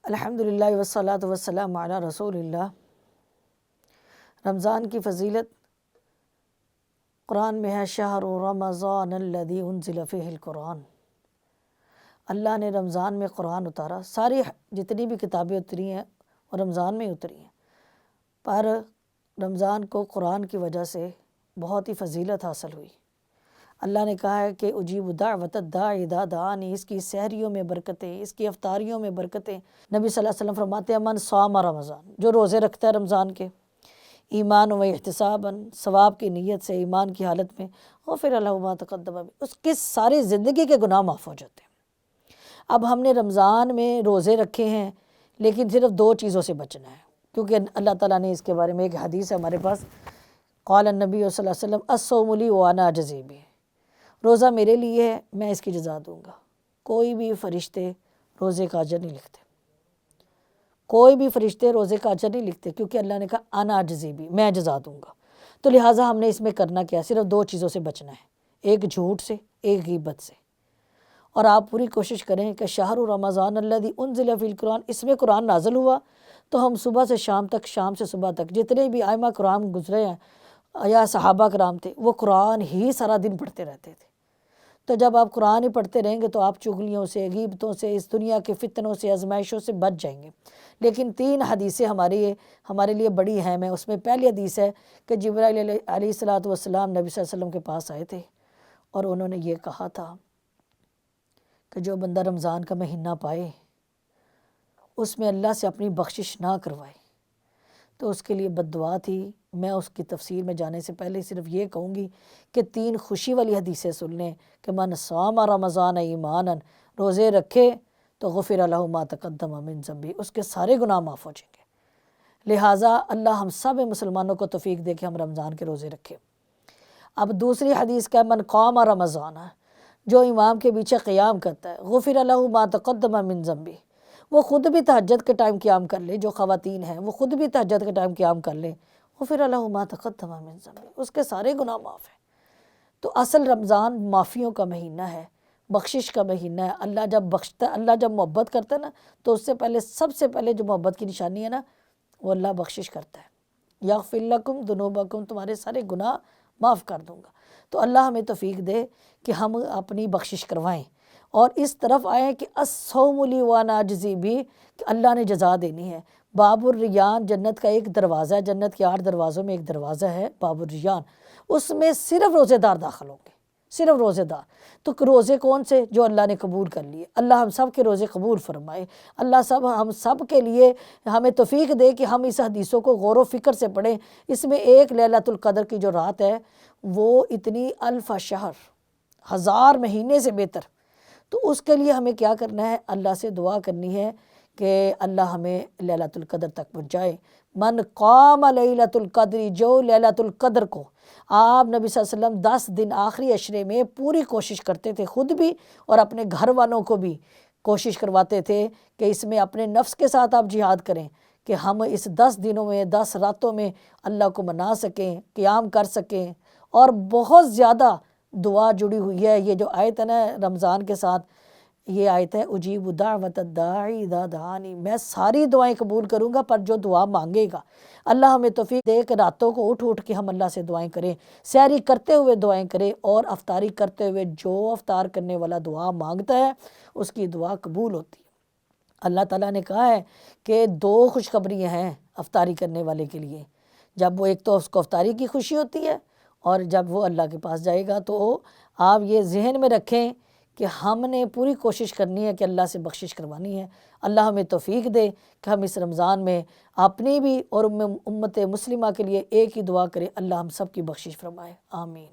الحمدللہ والصلاۃ والسلام علی رسول اللہ۔ رمضان کی فضیلت قرآن میں ہے، شہر رمضان الذی انزل فیہ القرآن۔ اللہ نے رمضان میں قرآن اتارا، ساری جتنی بھی کتابیں اتری ہیں وہ رمضان میں اتری ہیں، پر رمضان کو قرآن کی وجہ سے بہت ہی فضیلت حاصل ہوئی۔ اللہ نے کہا ہے کہ اجیب دعوت الداعی اذا دعانی، اس کی سحریوں میں برکتیں، اس کی افطاریوں میں برکتیں۔ نبی صلی اللہ علیہ وسلم فرماتے ہیں من صام رمضان، جو روزے رکھتا ہے رمضان کے، ایمان و احتسابا، ثواب کی نیت سے، ایمان کی حالت میں، غفر لہ ما تقدم من، اس کی ساری زندگی کے گناہ معاف ہو جاتے ہیں۔ اب ہم نے رمضان میں روزے رکھے ہیں، لیکن صرف دو چیزوں سے بچنا ہے، کیونکہ اللہ تعالیٰ نے اس کے بارے میں ایک حدیث ہے ہمارے پاس، قال النبی صلی اللہ علیہ وسلم الصوم لی وانا اجزی بہ، روزہ میرے لیے ہے، میں اس کی جزا دوں گا۔ کوئی بھی فرشتے روزے کا اجر نہیں لکھتے، کوئی بھی فرشتے روزے کا اجر نہیں لکھتے، کیونکہ اللہ نے کہا انا اجزی بہ، میں جزا دوں گا۔ تو لہٰذا ہم نے اس میں کرنا کیا، صرف دو چیزوں سے بچنا ہے، ایک جھوٹ سے، ایک غیبت سے۔ اور آپ پوری کوشش کریں کہ شہر رمضان الذی انزل فیہ القرآن، اس میں قرآن نازل ہوا تو ہم صبح سے شام تک، شام سے صبح تک، جتنے بھی ائمہ کرام گزرے ہیں یا صحابہ کرام تھے، وہ قرآن ہی سارا دن پڑھتے رہتے تھے۔ تو جب آپ قرآن ہی پڑھتے رہیں گے تو آپ چغلیوں سے، غیبتوں سے، اس دنیا کے فتنوں سے، آزمائشوں سے بچ جائیں گے۔ لیکن تین حدیثیں ہمارے لیے بڑی اہم ہیں۔ اس میں پہلی حدیث ہے کہ جبرائیل علیہ الصلوۃ والسلام نبی صلی اللہ علیہ وسلم کے پاس آئے تھے اور انہوں نے یہ کہا تھا کہ جو بندہ رمضان کا مہینہ پائے، اس میں اللہ سے اپنی بخشش نہ کروائے تو اس کے لیے بد دعا تھی۔ میں اس کی تفسیر میں جانے سے پہلے صرف یہ کہوں گی کہ تین خوشی والی حدیثیں سن لیں کہ من صام رمضان ایمانا، روزے رکھے تو غفر لہ ما تقدم من ذنبہ، اس کے سارے گناہ معاف ہو جائیں گے۔ لہٰذا اللہ ہم سب مسلمانوں کو توفیق دے کہ ہم رمضان کے روزے رکھیں۔ اب دوسری حدیث کا من قام رمضان، جو امام کے پیچھے قیام کرتا ہے، غفر لہ ما تقدم من ذنبہ، وہ خود بھی تہجد کے ٹائم قیام کر لے، جو خواتین ہیں وہ خود بھی تہجد کے ٹائم قیام کر لیں، غفر لہ ما تقدم من ذنبہ، اس کے سارے گناہ معاف ہیں۔ تو اصل رمضان معافیوں کا مہینہ ہے، بخشش کا مہینہ ہے۔ اللہ جب بخشتا ہے، اللہ جب محبت کرتا ہے نا، تو اس سے پہلے، سب سے پہلے جو محبت کی نشانی ہے نا، وہ اللہ بخشش کرتا ہے۔ یغفر لکم ذنوبکم، تمہارے سارے گناہ معاف کر دوں گا۔ تو اللہ ہمیں توفیق دے کہ ہم اپنی بخشش کروائیں اور اس طرف آئیں کہ الصوم لی وانا اجزی بہ، کہ اللہ نے جزا دینی ہے۔ باب الریان جنت کا ایک دروازہ ہے، جنت کے 8 دروازوں میں ایک دروازہ ہے باب الریان، اس میں صرف روزے دار داخل ہوں گے، صرف روزے دار۔ تو روزے کون سے؟ جو اللہ نے قبول کر لیے۔ اللہ ہم سب کے روزے قبول فرمائے۔ اللہ ہم سب کے لیے ہمیں توفیق دے کہ ہم اس حدیثوں کو غور و فکر سے پڑھیں۔ اس میں ایک لیلۃ القدر کی جو رات ہے وہ اتنی الف شہر، 1000 مہینے سے بہتر۔ تو اس کے لیے ہمیں کیا کرنا ہے؟ اللہ سے دعا کرنی ہے کہ اللہ ہمیں لیلۃ القدر تک پہنچائے۔ من قام لیلۃ القدر، جو لیلۃ القدر کو آپ نبی صلی اللہ علیہ وسلم 10 دن آخری عشرے میں پوری کوشش کرتے تھے، خود بھی اور اپنے گھر والوں کو بھی کوشش کرواتے تھے کہ اس میں اپنے نفس کے ساتھ آپ جہاد کریں کہ ہم اس 10 دنوں میں، 10 راتوں میں اللہ کو منا سکیں، قیام کر سکیں۔ اور بہت زیادہ دعا جڑی ہوئی ہے۔ یہ جو آیت ہے نا رمضان کے ساتھ، یہ آیت ہے اجیب دعوت الداعی اذا دعانی، میں ساری دعائیں قبول کروں گا، پر جو دعا مانگے گا۔ اللہ ہمیں توفیق دے کہ راتوں کو اٹھ کے ہم اللہ سے دعائیں کریں، سحری کرتے ہوئے دعائیں کریں، اور افطاری کرتے ہوئے جو افطار کرنے والا دعا مانگتا ہے اس کی دعا قبول ہوتی ہے۔ اللہ تعالیٰ نے کہا ہے کہ 2 خوشخبریاں ہیں افطاری کرنے والے کے لیے، جب وہ ایک تو اس کو افطاری کی خوشی ہوتی ہے، اور جب وہ اللہ کے پاس جائے گا۔ تو آپ یہ ذہن میں رکھیں کہ ہم نے پوری کوشش کرنی ہے کہ اللہ سے بخشش کروانی ہے۔ اللہ ہمیں توفیق دے کہ ہم اس رمضان میں اپنی بھی اور امت مسلمہ کے لیے ایک ہی دعا کریں، اللہ ہم سب کی بخشش فرمائے، آمین۔